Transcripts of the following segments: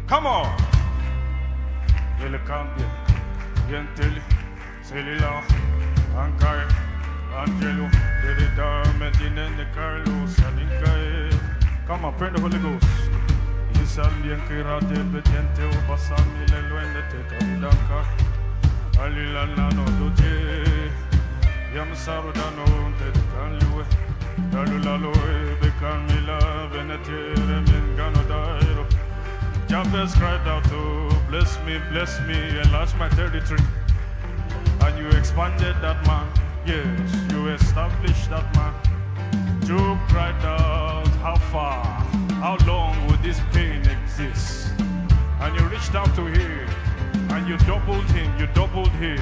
Come on. Il cambia. Gentili. Celila. Ankai. Angelo. Derida. Medina. Carlo. Salinkai. Come on, pray the Holy Ghost. Isambien kirate betente ubasami leluende tekavidanka. Alila nano doje. Yamsaru dano tedekanliwe. Dalulalo bekamila venetere mingano dairo. Jabez cried out to bless me, enlarge my territory. And you expanded that man. Yes, you established that man. Job cried out, how far, how long will this pain exist? And you reached out to him, and you doubled him,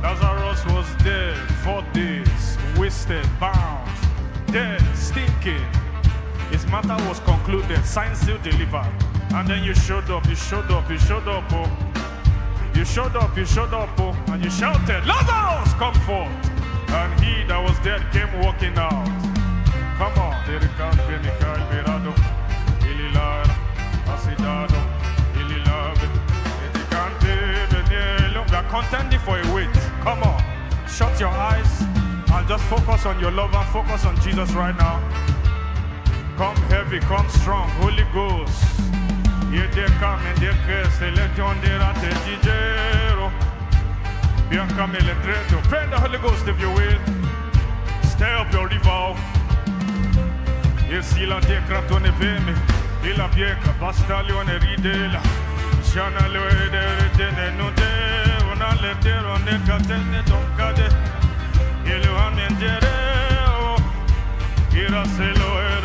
Lazarus was dead 4 days, wasted, bound, dead, stinking. His matter was concluded, signed, sealed, delivered. And then you showed up, oh. You showed up, oh, and you shouted, Lazarus, come forth. And he that was dead came walking out. Come on. We are contending for a weight. Come on. Shut your eyes and just focus on your lover. Focus on Jesus right now. Come heavy, come strong. Holy Ghost. Here they come and they curse. Pray the Holy Ghost if you will. Stir up your river. Yes, il a déclaré ne veme. Il a bien capacité on ridela. Shana le de no de on a le terre on est catene donc cade. Il a un endere. Il a selo